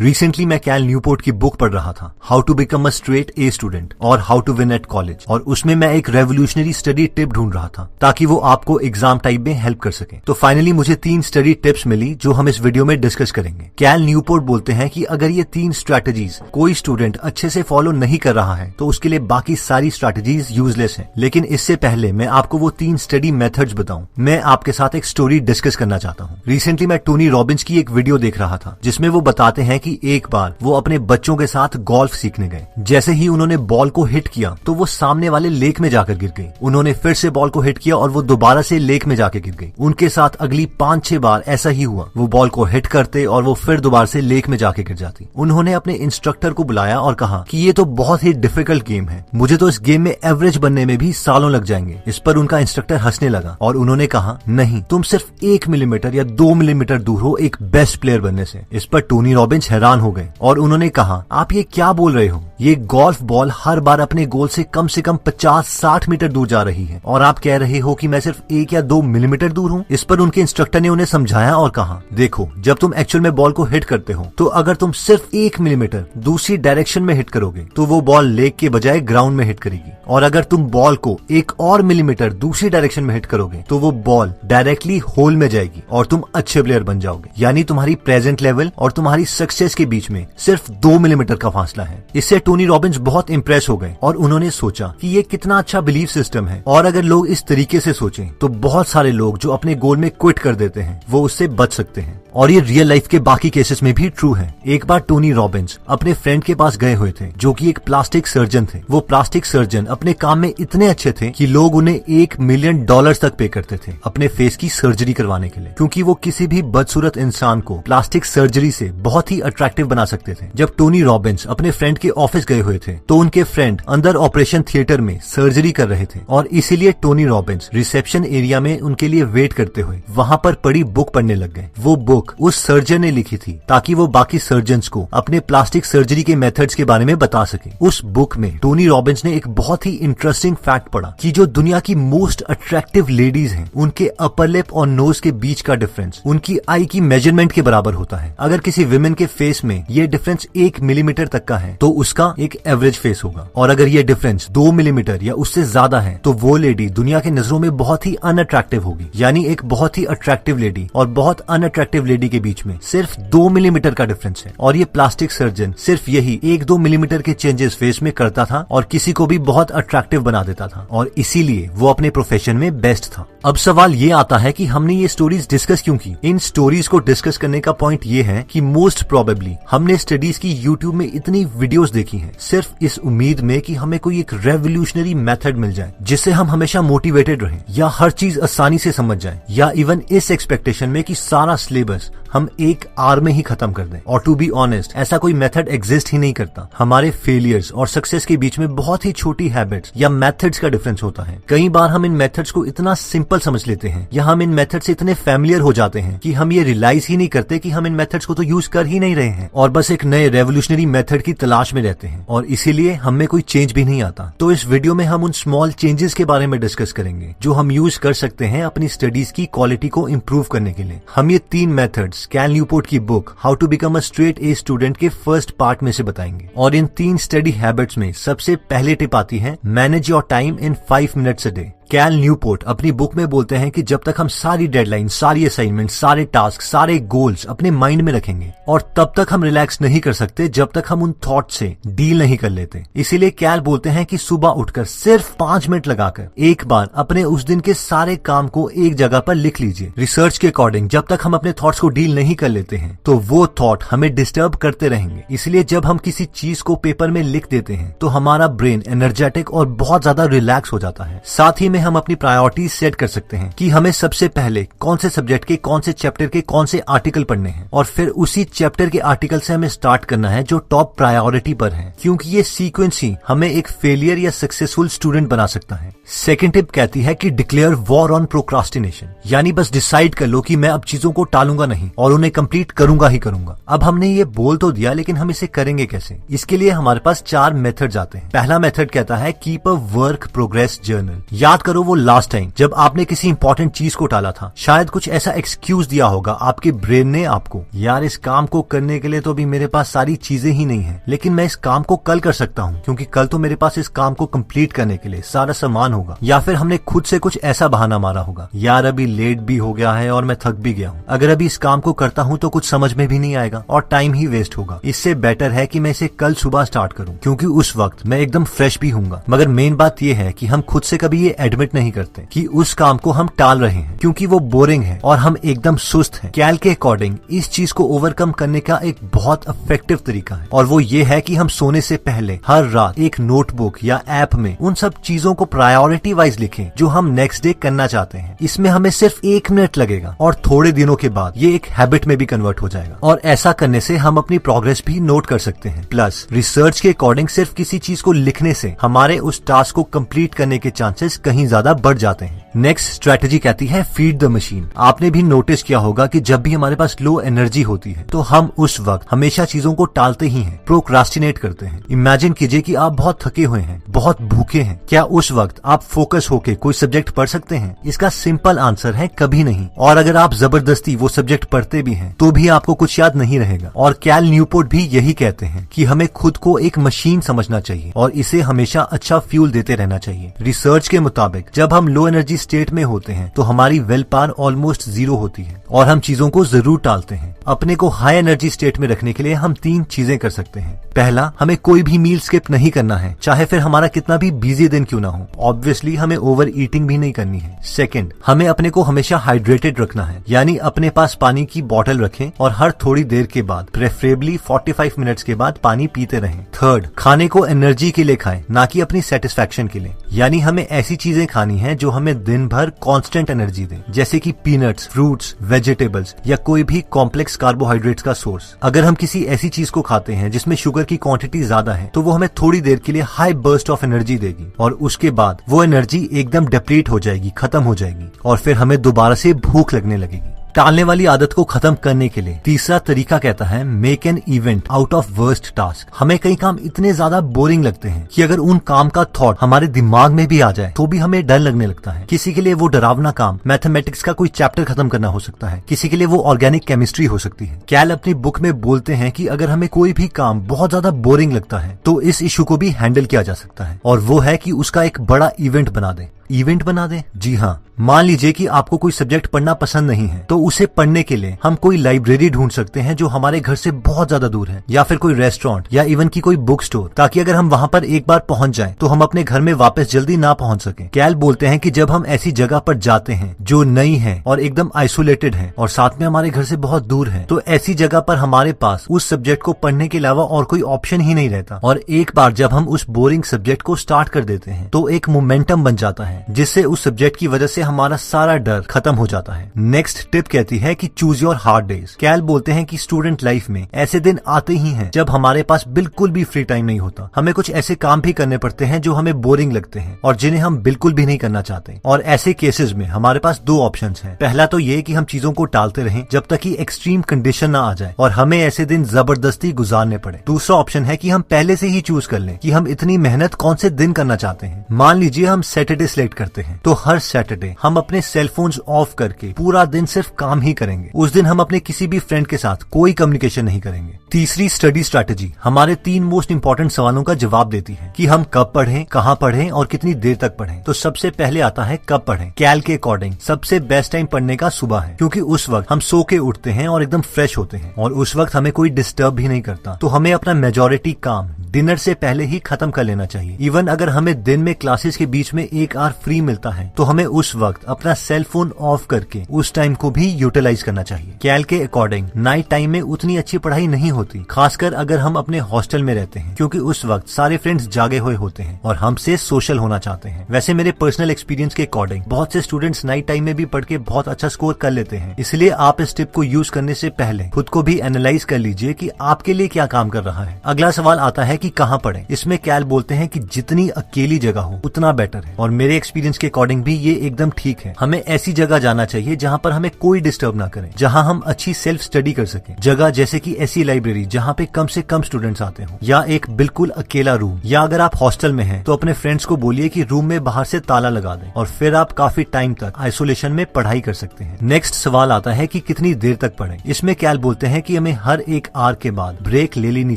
Recently मैं कैल Newport की book पढ़ रहा था, how to become a straight A student और how to win at college, और उसमें मैं एक रेवोल्यूशनरी स्टडी टिप ढूंढ रहा था ताकि वो आपको एग्जाम टाइम में हेल्प कर सके। तो फाइनली मुझे 3 स्टडी टिप्स मिली जो हम इस वीडियो में डिस्कस करेंगे। कैल न्यूपोर्ट बोलते हैं कि अगर ये 3 स्ट्रैटेजीज कोई स्टूडेंट अच्छे से फॉलो नहीं कर रहा है तो उसके लिए बाकी सारी स्ट्रैटेजीज यूजलेस हैं। लेकिन इससे पहले मैं आपको वो 3 स्टडी मेथड्स बताऊं, मैं आपके साथ एक स्टोरी डिस्कस करना चाहता हूं। रिसेंटली मैं टोनी रॉबिन्स की एक वीडियो देख रहा था जिसमें वो बताते हैं कि एक बार वो अपने बच्चों के साथ गोल्फ सीखने गए। जैसे ही उन्होंने बॉल को हिट किया तो वो सामने वाले लेक में जाकर गिर गई। उन्होंने फिर से बॉल को हिट किया और वो दोबारा से लेक में जाकर गिर गई। उनके साथ अगली 5-6 बार ऐसा ही हुआ। वो बॉल को हिट करते और वो फिर दोबारा से लेक में जाके गिर जाती। उन्होंने अपने इंस्ट्रक्टर को बुलाया और कहा कि ये तो बहुत ही डिफिकल्ट गेम है, मुझे तो इस गेम में एवरेज बनने में भी सालों लग जाएंगे। इस पर उनका इंस्ट्रक्टर हंसने लगा और उन्होंने कहा, नहीं, तुम सिर्फ 1 मिलीमीटर या 2 मिलीमीटर दूर हो एक बेस्ट प्लेयर बनने से। इस पर टोनी रॉबिन्स हैरान हो गए और उन्होंने कहा, आप ये क्या बोल रहे हो? ये गोल्फ बॉल हर बार अपने गोल से कम 50-60 मीटर दूर जा रही है और आप कह रहे हो कि मैं सिर्फ 1 या 2 मिलीमीटर दूर हूँ। इस पर उनके इंस्ट्रक्टर ने उन्हें समझाया और कहा, देखो, जब तुम एक्चुअल में बॉल को हिट करते हो तो अगर तुम सिर्फ 1 मिलीमीटर दूसरी डायरेक्शन में हिट करोगे तो वो बॉल लेक के बजाय ग्राउंड में हिट करेगी, और अगर तुम बॉल को 1 और मिलीमीटर दूसरी डायरेक्शन में हिट करोगे तो वो बॉल डायरेक्टली होल में जाएगी और तुम अच्छे प्लेयर बन जाओगे। यानी तुम्हारी प्रेजेंट लेवल और तुम्हारी सक्सेस के बीच में सिर्फ 2 मिलीमीटर का फासला है। इससे टोनी रॉबिन्स बहुत इंप्रेस हो गए और उन्होंने सोचा कि ये कितना अच्छा बिलीफ सिस्टम है, और अगर लोग इस तरीके से सोचें तो बहुत सारे लोग जो अपने गोल में क्विट कर देते हैं वो उससे बच सकते हैं। और ये रियल लाइफ के बाकी केसेस में भी ट्रू है। एक बार टोनी रॉबिन्स अपने फ्रेंड के पास गए हुए थे जो कि एक प्लास्टिक सर्जन थे। वो प्लास्टिक सर्जन अपने काम में इतने अच्छे थे कि लोग उन्हें $1 मिलियन तक पे करते थे अपने फेस की सर्जरी करवाने के लिए, क्योंकि वो किसी भी बदसूरत इंसान को प्लास्टिक सर्जरी से बहुत ही अट्रैक्टिव बना सकते थे। जब टोनी रॉबिन्स अपने फ्रेंड के ऑफिस गए हुए थे तो उनके फ्रेंड अंदर ऑपरेशन थिएटर में सर्जरी कर रहे थे, और इसीलिए टोनी रॉबिन्स रिसेप्शन एरिया में उनके लिए वेट करते हुए वहां पर पड़ी बुक पढ़ने लग गए। वो बुक उस सर्जन ने लिखी थी ताकि वो बाकी सर्जन्स को अपने प्लास्टिक सर्जरी के मेथड्स के बारे में बता सके। उस बुक में टोनी रॉबिन्स ने एक बहुत ही इंटरेस्टिंग फैक्ट पढ़ा कि जो दुनिया की मोस्ट अट्रैक्टिव लेडीज हैं उनके अपर लिप और नोज के बीच का डिफरेंस उनकी आई की मेजरमेंट के बराबर होता है। अगर किसी विमेन के फेस में ये डिफरेंस 1 मिलीमीटर तक का है तो उसका एक एवरेज फेस होगा, और अगर ये डिफरेंस 2 मिलीमीटर या उससे ज्यादा है तो वो लेडी दुनिया के नजरों में बहुत ही अनअट्रैक्टिव होगी। यानी एक बहुत ही अट्रैक्टिव लेडी और बहुत अनअट्रैक्टिव लेडी के बीच में सिर्फ 2 मिलीमीटर का डिफरेंस है, और ये प्लास्टिक सर्जन सिर्फ यही 1-2 मिलीमीटर के चेंजेस फेस में करता था और किसी को भी बहुत अट्रैक्टिव बना देता था, और इसीलिए वो अपने प्रोफेशन में बेस्ट था। अब सवाल ये आता है कि हमने ये स्टोरीज डिस्कस क्यों की? इन स्टोरीज को डिस्कस करने का पॉइंट ये है कि मोस्ट प्रोबेबली हमने स्टडीज की यूट्यूब में इतनी वीडियोस देखी हैं सिर्फ इस उम्मीद में कि हमें कोई एक रेवोल्यूशनरी मेथड मिल जाए जिससे हम हमेशा मोटिवेटेड रहें, या हर चीज आसानी से समझ जाए, या इवन इस एक्सपेक्टेशन में कि सारा सिलेबस हम एक आवर में ही खत्म कर दें। और टू बी ऑनेस्ट, ऐसा कोई मेथड एग्जिस्ट ही नहीं करता। हमारे फेलियर्स और सक्सेस के बीच में बहुत ही छोटी हैबिट्स या मेथड्स का डिफरेंस होता है। कई बार हम इन मेथड्स को इतना सिंपल समझ लेते हैं या हम इन मेथड से इतने फैमिलियर हो जाते हैं कि हम ये रियलाइज ही नहीं करते कि हम इन मेथड्स को तो यूज कर ही नहीं रहे हैं, और बस एक नए रेवोल्यूशनरी मेथड की तलाश में रहते हैं, और इसीलिए हमें कोई चेंज भी नहीं आता। तो इस वीडियो में हम उन स्मॉल चेंजेस के बारे में डिस्कस करेंगे जो हम यूज कर सकते हैं अपनी स्टडीज की क्वालिटी को इम्प्रूव करने के लिए। हम ये 3 मेथड्स कैल न्यूपोर्ट की book how to become a straight A student के फर्स्ट पार्ट में से बताएंगे, और इन 3 स्टडी हैबिट्स में सबसे पहले टिप आती है, manage your time in 5 minutes a day. Cal Newport अपनी बुक में बोलते हैं कि जब तक हम सारी डेडलाइन, सारी असाइनमेंट, सारे टास्क, सारे गोल्स अपने माइंड में रखेंगे, और तब तक हम रिलैक्स नहीं कर सकते जब तक हम उन थॉट से डील नहीं कर लेते। इसीलिए कैल बोलते हैं कि सुबह उठकर सिर्फ 5 मिनट लगाकर एक बार अपने उस दिन के सारे काम को एक जगह पर लिख लीजिए। रिसर्च के अकॉर्डिंग जब तक हम अपने थॉट्स को डील नहीं कर लेते हैं तो वो थॉट हमें डिस्टर्ब करते रहेंगे। इसलिए जब हम किसी चीज को पेपर में लिख देते हैं तो हमारा ब्रेन एनर्जेटिक और बहुत ज्यादा रिलैक्स हो जाता है। साथ ही में हम अपनी प्रायोरिटीज सेट कर सकते हैं कि हमें सबसे पहले कौन से सब्जेक्ट के, कौन से चैप्टर के, कौन से आर्टिकल पढ़ने हैं, और फिर उसी चैप्टर के आर्टिकल से हमें स्टार्ट करना है जो टॉप प्रायोरिटी पर है, क्योंकि ये सीक्वेंस ही हमें एक फेलियर या सक्सेसफुल स्टूडेंट बना सकता है। सेकंड टिप कहती है कि डिक्लेयर वॉर ऑन प्रोक्रास्टिनेशन, यानी बस डिसाइड कर लो कि मैं अब चीजों को टालूंगा नहीं और उन्हें कंप्लीट करूंगा ही करूंगा। अब हमने ये बोल तो दिया, लेकिन हम इसे करेंगे कैसे? इसके लिए हमारे पास 4 मेथड्स आते हैं। पहला मेथड कहता है keep a work progress journal. याद करो वो लास्ट टाइम जब आपने किसी इंपॉर्टेंट चीज को टाला था। शायद कुछ ऐसा एक्सक्यूज दिया होगा आपके ब्रेन ने आपको, यार इस काम को करने के लिए तो अभी मेरे पास सारी चीजें ही नहीं है, लेकिन मैं इस काम को कल कर सकता हूँ क्योंकि कल तो मेरे पास इस काम को कंप्लीट करने के लिए सारा सामान होगा। या फिर हमने खुद से कुछ ऐसा बहाना मारा होगा, यार अभी लेट भी हो गया है और मैं थक भी गया हूँ, अगर अभी इस काम को करता हूँ तो कुछ समझ में भी नहीं आएगा और टाइम ही वेस्ट होगा, इससे बेटर है कि मैं इसे कल सुबह स्टार्ट करूँ क्योंकि उस वक्त मैं एकदम फ्रेश भी हूँगा। मगर मेन बात यह है कि हम खुद से कभी ये एडमिट नहीं करते कि उस काम को हम टाल रहे हैं क्योंकि वो बोरिंग है और हम एकदम सुस्त हैं। कैल के अकॉर्डिंग इस चीज को ओवरकम करने का एक बहुत इफेक्टिव तरीका है और वो ये है कि हम सोने से पहले हर रात एक नोटबुक या ऐप में उन सब चीजों को प्रायोरिटी वाइज लिखें जो हम नेक्स्ट डे करना चाहते हैं। इसमें हमें सिर्फ 1 मिनट लगेगा और थोड़े दिनों के बाद ये एक हैबिट में भी कन्वर्ट हो जाएगा और ऐसा करने से हम अपनी प्रोग्रेस भी नोट कर सकते हैं। प्लस रिसर्च के अकॉर्डिंग सिर्फ किसी चीज को लिखने से हमारे उस टास्क को कंप्लीट करने के चांसेस कहीं ज्यादा बढ़ जाते हैं। नेक्स्ट स्ट्रेटेजी कहती है फीड द मशीन। आपने भी नोटिस किया होगा कि जब भी हमारे पास लो एनर्जी होती है तो हम उस वक्त हमेशा चीजों को टालते ही हैं, प्रोक्रास्टिनेट करते हैं। इमेजिन कीजिए कि आप बहुत थके हुए हैं, बहुत भूखे हैं, क्या उस वक्त आप फोकस होके कोई सब्जेक्ट पढ़ सकते हैं? इसका सिंपल आंसर है कभी नहीं। और अगर आप जबरदस्ती वो सब्जेक्ट पढ़ते भी हैं तो भी आपको कुछ याद नहीं रहेगा। और कैल न्यूपोर्ट भी यही कहते हैं कि हमें खुद को एक मशीन समझना चाहिए और इसे हमेशा अच्छा फ्यूल देते रहना चाहिए। रिसर्च के मुताबिक जब हम लो एनर्जी स्टेट में होते हैं तो हमारी विल पावर ऑलमोस्ट 0 होती है और हम चीजों को जरूर टालते हैं। अपने को हाई एनर्जी स्टेट में रखने के लिए हम 3 चीजें कर सकते हैं। पहला, हमें कोई भी मील स्किप नहीं करना है, चाहे फिर हमारा कितना भी बिजी दिन क्यों ना हो। ऑब्वियसली हमें ओवर ईटिंग भी नहीं करनी है। सेकंड, हमें अपने को हमेशा हाइड्रेटेड रखना है, यानी अपने पास पानी की बोतल रखें और हर थोड़ी देर के बाद, प्रेफरेबली 45 मिनट्स के बाद पानी पीते रहें। थर्ड, खाने को एनर्जी के लिए खाएं, ना कि अपनी सेटिस्फैक्शन के लिए, यानी हमें ऐसी चीजें खानी है जो हमें दिन भर कांस्टेंट एनर्जी दे, जैसे कि पीनट्स, फ्रूट्स, वेजिटेबल्स या कोई भी कॉम्प्लेक्स कार्बोहाइड्रेट्स का सोर्स। अगर हम किसी ऐसी चीज को खाते हैं जिसमें शुगर की क्वांटिटी ज्यादा है तो वो हमें थोड़ी देर के लिए हाई बर्स्ट ऑफ एनर्जी देगी और उसके बाद वो एनर्जी एकदम डिप्लीट हो जाएगी, खत्म हो जाएगी और फिर हमें दोबारा से भूख लगने लगेगी। टालने वाली आदत को खत्म करने के लिए तीसरा तरीका कहता है make an event out of worst task. हमें कई काम इतने ज्यादा बोरिंग लगते हैं कि अगर उन काम का थॉट हमारे दिमाग में भी आ जाए तो भी हमें डर लगने लगता है। किसी के लिए वो डरावना काम मैथमेटिक्स का कोई चैप्टर खत्म करना हो सकता है, किसी के लिए वो ऑर्गेनिक केमिस्ट्री हो सकती है। कैल अपनी बुक में बोलते हैं कि अगर हमें कोई भी काम बहुत ज्यादा बोरिंग लगता है तो इस इशू को भी हैंडल किया जा सकता है और वो है कि उसका एक बड़ा इवेंट बना दे। इवेंट बना दे? जी हाँ, मान लीजिए कि आपको कोई सब्जेक्ट पढ़ना पसंद नहीं है तो उसे पढ़ने के लिए हम कोई लाइब्रेरी ढूंढ सकते हैं जो हमारे घर से बहुत ज्यादा दूर है, या फिर कोई रेस्टोरेंट या इवन की कोई बुक स्टोर, ताकि अगर हम वहां पर एक बार पहुंच जाएं तो हम अपने घर में वापस जल्दी ना पहुंच सके। कैल बोलते हैं कि जब हम ऐसी जगह पर जाते हैं जो नई है और एकदम आइसोलेटेड है और साथ में हमारे घर से बहुत दूर है, तो ऐसी जगह पर हमारे पास उस सब्जेक्ट को पढ़ने के अलावा और कोई ऑप्शन ही नहीं रहता। और एक बार जब हम उस बोरिंग सब्जेक्ट को स्टार्ट कर देते हैं तो एक मोमेंटम बन जाता है जिससे उस सब्जेक्ट की वजह से हमारा सारा डर खत्म हो जाता है। नेक्स्ट टिप कहती है कि चूज योर हार्ड डेज। कैल बोलते हैं कि स्टूडेंट लाइफ में ऐसे दिन आते ही हैं जब हमारे पास बिल्कुल भी फ्री टाइम नहीं होता। हमें कुछ ऐसे काम भी करने पड़ते हैं जो हमें बोरिंग लगते हैं और जिन्हें हम बिल्कुल भी नहीं करना चाहते। और ऐसे केसेस में हमारे पास 2 ऑप्शंस हैं। पहला तो ये कि हम चीजों को टालते रहें जब तक कि एक्सट्रीम कंडीशन ना आ जाए और हमें ऐसे दिन जबरदस्ती गुजारने पड़े। दूसरा ऑप्शन है कि हम पहले से ही चूज कर लें कि हम इतनी मेहनत कौन से दिन करना चाहते हैं। मान लीजिए हम सैटरडे सिलेक्ट करते हैं तो हर सैटरडे हम अपने सेलफोन्स ऑफ करके पूरा दिन सिर्फ काम ही करेंगे। उस दिन हम अपने किसी भी फ्रेंड के साथ कोई कम्युनिकेशन नहीं करेंगे। तीसरी स्टडी स्ट्रैटेजी हमारे 3 मोस्ट इंपॉर्टेंट सवालों का जवाब देती है कि हम कब पढ़ें, कहाँ पढ़ें और कितनी देर तक पढ़ें। तो सबसे पहले आता है कब पढ़ें। कैल के अकॉर्डिंग सबसे बेस्ट टाइम पढ़ने का सुबह है, क्योंकि उस वक्त हम सो के उठते हैं और एकदम फ्रेश होते हैं और उस वक्त हमें कोई डिस्टर्ब भी नहीं करता। तो हमें अपना मेजॉरिटी काम डिनर से पहले ही खत्म कर लेना चाहिए। इवन अगर हमें दिन में क्लासेस के बीच में 1 आवर फ्री मिलता है तो हमें उस वक्त अपना सेल फोन ऑफ करके उस टाइम को भी यूटिलाइज करना चाहिए। कैल के अकॉर्डिंग नाइट टाइम में उतनी अच्छी पढ़ाई नहीं होती, खासकर अगर हम अपने हॉस्टल में रहते हैं, क्योंकि उस वक्त सारे फ्रेंड्स जागे हुए होते हैं और हमसे सोशल होना चाहते हैं। वैसे मेरे पर्सनल एक्सपीरियंस के अकॉर्डिंग बहुत से स्टूडेंट्स नाइट टाइम में भी पढ़ के बहुत अच्छा स्कोर कर लेते हैं। इसलिए आप इस टिप को यूज करने से पहले खुद को भी एनालाइज कर लीजिए कि आपके लिए क्या काम कर रहा है। अगला सवाल आता है कि कहाँ पढ़ें। इसमें कैल बोलते हैं कि जितनी अकेली जगह हो उतना बेटर है, और मेरे एक्सपीरियंस के अकॉर्डिंग भी ये एकदम ठीक है। हमें ऐसी जगह जाना चाहिए जहाँ पर हमें कोई डिस्टर्ब ना करे, जहाँ हम अच्छी सेल्फ स्टडी कर सके। जगह जैसे कि ऐसी लाइब्रेरी जहाँ पे कम से कम स्टूडेंट्स आते हो, या एक बिल्कुल अकेला रूम, या अगर आप हॉस्टल में हैं तो अपने फ्रेंड्स को बोलिए कि रूम में बाहर से ताला लगा दें, और फिर आप काफी टाइम तक आइसोलेशन में पढ़ाई कर सकते हैं। नेक्स्ट सवाल आता है कि कितनी देर तक पढ़ें। इसमें कैल बोलते हैं कि हमें हर एक आवर के बाद ब्रेक ले लेनी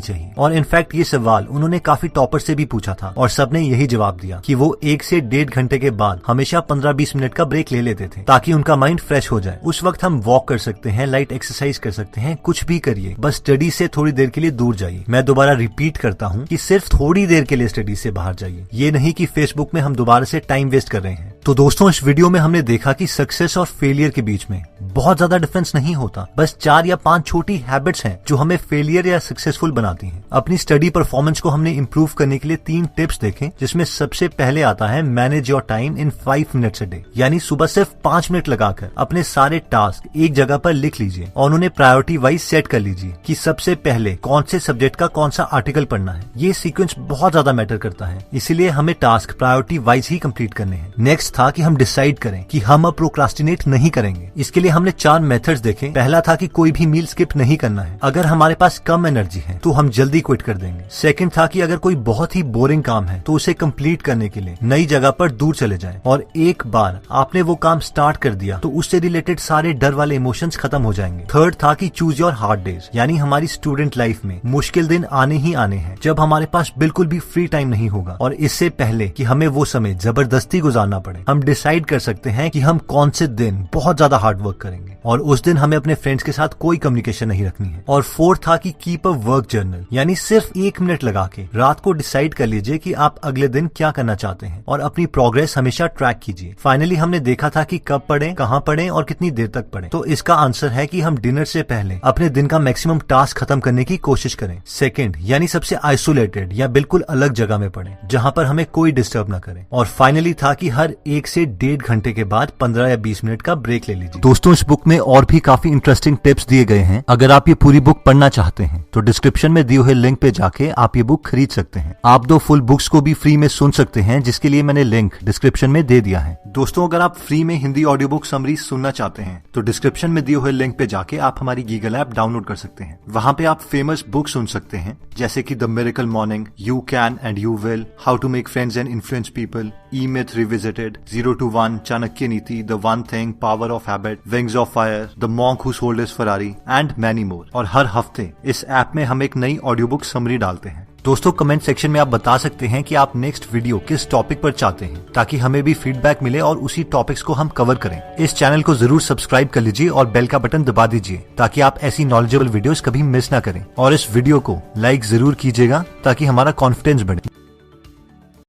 चाहिए, और इनफैक्ट ये सवाल उन्होंने काफी टॉपर से भी पूछा था और सबने यही जवाब दिया कि वो 1 से 1.5 घंटे के बाद हमेशा 15-20 मिनट का ब्रेक ले लेते थे, ताकि उनका माइंड फ्रेश हो जाए। उस वक्त हम वॉक कर सकते हैं, लाइट एक्सरसाइज कर सकते हैं, कुछ भी करिए, बस स्टडी से थोड़ी देर के लिए दूर जाइए। मैं दोबारा रिपीट करता हूँ कि सिर्फ थोड़ी देर के लिए स्टडी से बाहर जाइए, ये नहीं कि फेसबुक में हम दोबारा से टाइम वेस्ट कर रहे हैं। तो दोस्तों, इस वीडियो में हमने देखा कि सक्सेस और फेलियर के बीच में बहुत ज्यादा डिफरेंस नहीं होता, बस 4 या 5 छोटी हैबिट्स हैं जो हमें फेलियर या सक्सेसफुल बनाती हैं। अपनी स्टडी परफॉर्मेंस को हमने इंप्रूव करने के लिए 3 टिप्स देखे, जिसमें सबसे पहले आता है manage your time in 5 minutes a day, यानी सुबह सिर्फ 5 मिनट लगाकर अपने सारे टास्क एक जगह पर लिख लीजिए और उन्हें प्रायोरिटी वाइज सेट कर लीजिए कि सबसे पहले कौन से सब्जेक्ट का कौन सा आर्टिकल पढ़ना है। ये सीक्वेंस बहुत ज्यादा मैटर करता है, इसीलिए हमें टास्क प्रायोरिटी वाइज ही कंप्लीट करने हैं। नेक्स्ट था कि हम डिसाइड करें कि हम अब प्रोक्रास्टिनेट नहीं करेंगे। इसके लिए हमने 4 मेथड्स देखे। पहला था कि कोई भी मील स्किप नहीं करना है, अगर हमारे पास कम एनर्जी है तो हम जल्दी क्विट कर देंगे। सेकंड था कि अगर कोई बहुत ही बोरिंग काम है तो उसे कंप्लीट करने के लिए नई जगह पर दूर चले जाएं, और एक बार आपने वो काम स्टार्ट कर दिया तो उससे रिलेटेड सारे डर वाले इमोशंस खत्म हो जाएंगे। थर्ड था कि चूज योर हार्ड डेज, यानी हमारी स्टूडेंट लाइफ में मुश्किल दिन आने ही आने हैं जब हमारे पास बिल्कुल भी फ्री टाइम नहीं होगा, और इससे पहले कि हमें वो समय जबरदस्ती गुजारना पड़े, हम डिसाइड कर सकते हैं कि हम कौन से दिन बहुत ज्यादा हार्ड वर्क करेंगे, और उस दिन हमें अपने फ्रेंड्स के साथ कोई कम्युनिकेशन नहीं रखनी है। और फोर्थ था कि कीप अ वर्क जर्नल, यानी सिर्फ 1 मिनट लगा के रात को डिसाइड कर लीजिए कि आप अगले दिन क्या करना चाहते हैं, और अपनी प्रोग्रेस हमेशा ट्रैक कीजिए। फाइनली हमने देखा था कि कब पढ़ें, कहाँ पढ़ें और कितनी देर तक पढ़ें। तो इसका आंसर है कि हम डिनर से पहले अपने दिन का मैक्सिमम टास्क खत्म करने की कोशिश करें। सेकंड, यानी सबसे आइसोलेटेड या बिल्कुल अलग जगह में पढ़ें जहाँ पर हमें कोई डिस्टर्ब न करे। और फाइनली था कि हर 1 से 1.5 घंटे के बाद 15 या 20 मिनट का ब्रेक ले लीजिए। दोस्तों, इस बुक में और भी काफी इंटरेस्टिंग टिप्स दिए गए हैं। अगर आप ये पूरी बुक पढ़ना चाहते हैं तो डिस्क्रिप्शन में दिए हुए लिंक पे जाके आप ये बुक खरीद सकते हैं। आप 2 फुल बुक्स को भी फ्री में सुन सकते हैं, जिसके लिए मैंने लिंक डिस्क्रिप्शन में दे दिया है। दोस्तों, अगर आप फ्री में हिंदी ऑडियो बुक समरी सुनना चाहते हैं तो डिस्क्रिप्शन में दिए हुए लिंक पे जाके आप हमारी गीगल ऐप डाउनलोड कर सकते हैं। वहाँ पे आप फेमस बुक सुन सकते हैं, जैसे कि the miracle morning, you can and you will, how to make friends and influence people, E myth revisited, 0 to 1, Chanakya Niti, the one thing, power of habit, wings of fire, the monk who sold his Ferrari and many more. और हर हफ्ते इस app में हम एक नई audio book summary डालते हैं। दोस्तों, कमेंट सेक्शन में आप बता सकते हैं कि आप नेक्स्ट वीडियो किस टॉपिक पर चाहते हैं, ताकि हमें भी फीडबैक मिले और उसी टॉपिक्स को हम कवर करें। इस चैनल को जरूर सब्सक्राइब कर लीजिए और बेल का बटन दबा दीजिए, ताकि आप ऐसी नॉलेजेबल वीडियोस कभी मिस ना करें। और इस वीडियो को लाइक जरूर कीजिएगा ताकि हमारा कॉन्फिडेंस बढ़े।